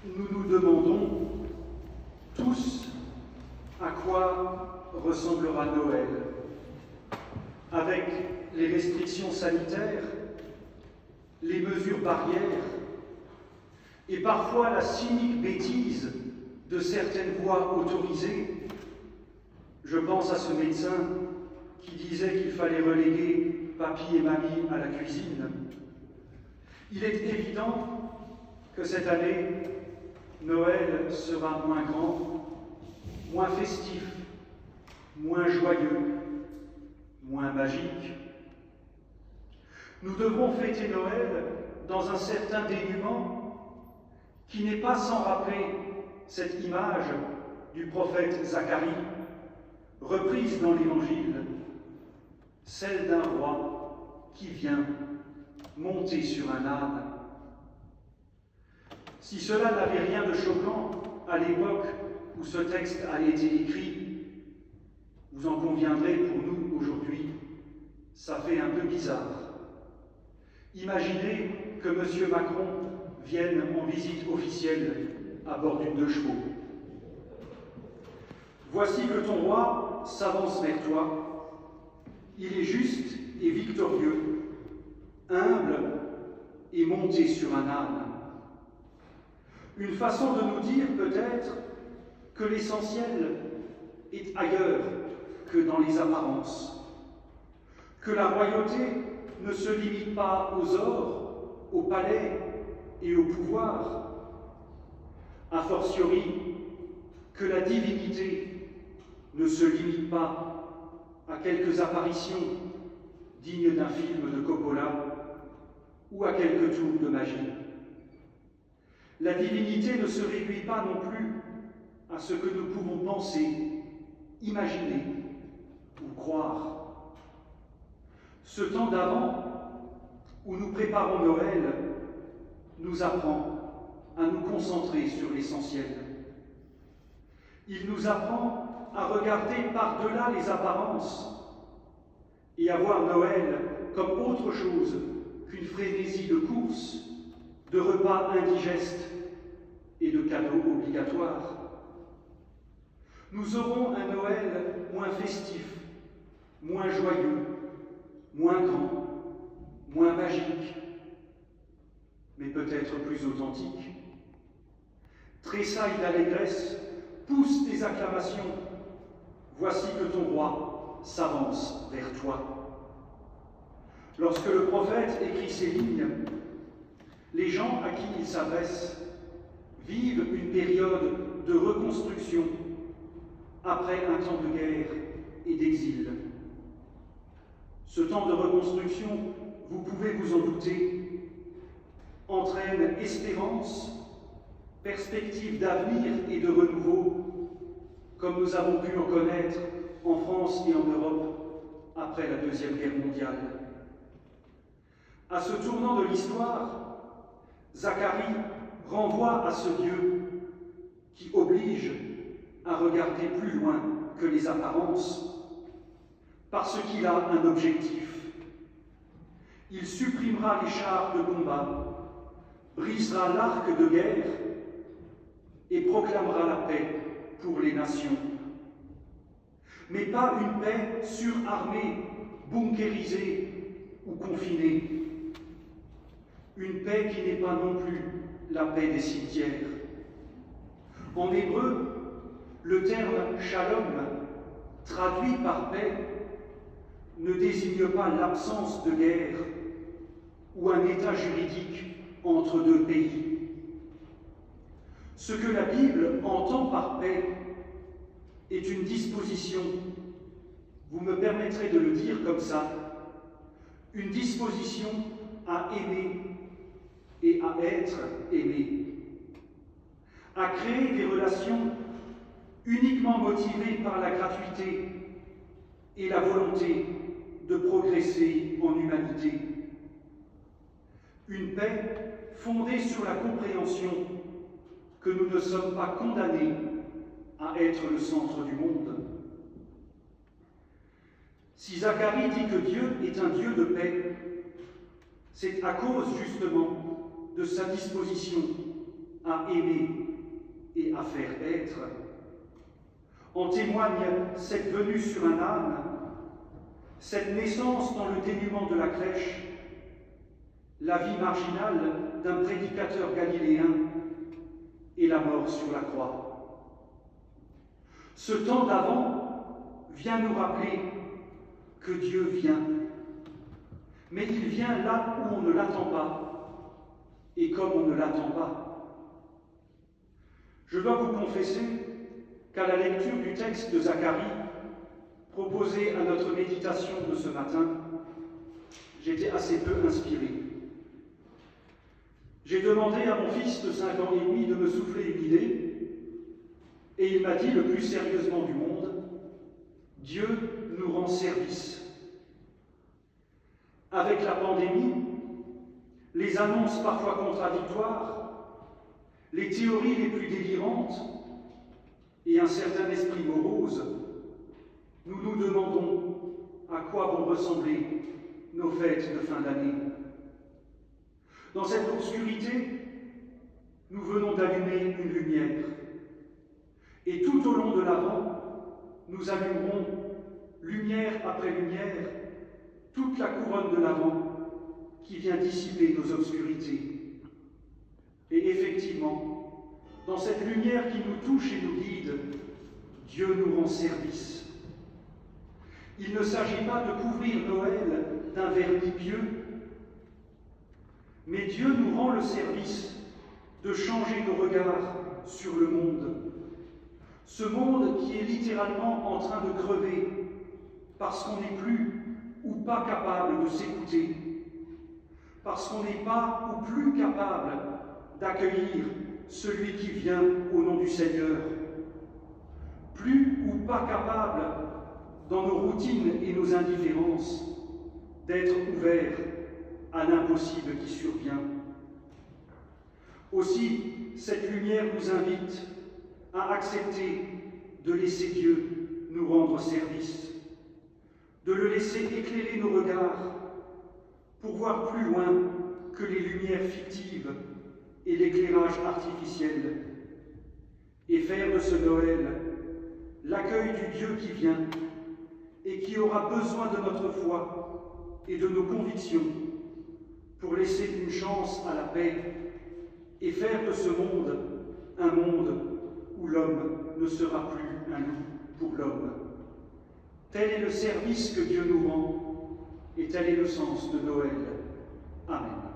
nous nous demandons tous à quoi ressemblera Noël, avec les restrictions sanitaires, les mesures barrières et parfois la cynique bêtise de certaines voix autorisées. Je pense à ce médecin qui disait qu'il fallait reléguer papy et mamie à la cuisine. Il est évident que cette année, Noël sera moins grand, moins festif, moins joyeux, moins magique. Nous devrons fêter Noël dans un certain dénuement qui n'est pas sans rappeler cette image du prophète Zacharie, reprise dans l'Évangile, celle d'un roi qui vient monter sur un âne. Si cela n'avait rien de choquant à l'époque où ce texte a été écrit, vous en conviendrez, pour nous aujourd'hui, ça fait un peu bizarre. Imaginez que M. Macron vienne en visite officielle à bord d'une 2 chevaux. Voici que ton roi s'avance vers toi. Il est juste et victorieux, humble et monté sur un âne. Une façon de nous dire peut-être que l'essentiel est ailleurs que dans les apparences, que la royauté ne se limite pas aux ors, au palais et au pouvoir, a fortiori que la divinité ne se limite pas à quelques apparitions dignes d'un film de Coppola ou à quelques tours de magie. La divinité ne se réduit pas non plus à ce que nous pouvons penser, imaginer ou croire. Ce temps d'avant, où nous préparons Noël, nous apprend à nous concentrer sur l'essentiel. Il nous apprend à regarder par-delà les apparences et à voir Noël comme autre chose qu'une frénésie de courses, de repas indigestes et de cadeaux obligatoires. Nous aurons un Noël moins festif, moins joyeux, moins grand, moins magique, mais peut-être plus authentique. Tressaille d'allégresse, pousse tes acclamations. Voici que ton roi s'avance vers toi. Lorsque le prophète écrit ces lignes, les gens à qui il s'adresse vivent une période de reconstruction après un temps de guerre et d'exil. Ce temps de reconstruction, vous pouvez vous en douter, entraîne espérance, perspective d'avenir et de renouveau, comme nous avons pu en connaître en France et en Europe après la Deuxième Guerre mondiale. À ce tournant de l'histoire, Zacharie renvoie à ce Dieu qui oblige à regarder plus loin que les apparences, parce qu'il a un objectif. Il supprimera les chars de combat, brisera l'arc de guerre et proclamera la paix pour les nations. Mais pas une paix surarmée, bunkérisée ou confinée. Une paix qui n'est pas non plus la paix des cimetières. En hébreu, le terme shalom, traduit par paix, ne désigne pas l'absence de guerre ou un état juridique entre deux pays. Ce que la Bible entend par paix est une disposition, vous me permettrez de le dire comme ça, une disposition à aimer et à être aimé, à créer des relations uniquement motivées par la gratuité et la volonté de progresser en humanité. Une paix fondée sur la compréhension que nous ne sommes pas condamnés à être le centre du monde. Si Zacharie dit que Dieu est un Dieu de paix, c'est à cause justement de sa disposition à aimer et à faire être. En témoigne cette venue sur un âne, cette naissance dans le dénuement de la crèche, la vie marginale d'un prédicateur galiléen et la mort sur la croix. Ce temps d'avant vient nous rappeler que Dieu vient, mais il vient là où on ne l'attend pas et comme on ne l'attend pas. Je dois vous confesser qu'à la lecture du texte de Zacharie, proposé à notre méditation de ce matin, j'étais assez peu inspiré. J'ai demandé à mon fils de 5 ans et demi de me souffler une idée, et il m'a dit le plus sérieusement du monde, « Dieu nous rend service ». Avec la pandémie, les annonces parfois contradictoires, les théories les plus délirantes et un certain esprit morose, nous nous demandons à quoi vont ressembler nos fêtes de fin d'année. Dans cette obscurité, nous venons d'allumer une lumière. Et tout au long de l'Avent, nous allumerons, lumière après lumière, toute la couronne de l'Avent qui vient dissiper nos obscurités. Et effectivement, dans cette lumière qui nous touche et nous guide, Dieu nous rend service. Il ne s'agit pas de couvrir Noël d'un vernis pieux, mais Dieu nous rend le service de changer nos regards sur le monde. Ce monde qui est littéralement en train de crever parce qu'on n'est plus ou pas capable de s'écouter, parce qu'on n'est pas ou plus capable d'accueillir celui qui vient au nom du Seigneur, plus ou pas capable, dans nos routines et nos indifférences, d'être ouverts à l'impossible qui survient. Aussi, cette lumière nous invite à accepter de laisser Dieu nous rendre service, de le laisser éclairer nos regards pour voir plus loin que les lumières fictives et l'éclairage artificiel, et faire de ce Noël l'accueil du Dieu qui vient et qui aura besoin de notre foi et de nos convictions pour laisser une chance à la paix et faire de ce monde un monde où l'homme ne sera plus un loup pour l'homme. Tel est le service que Dieu nous rend et tel est le sens de Noël. Amen.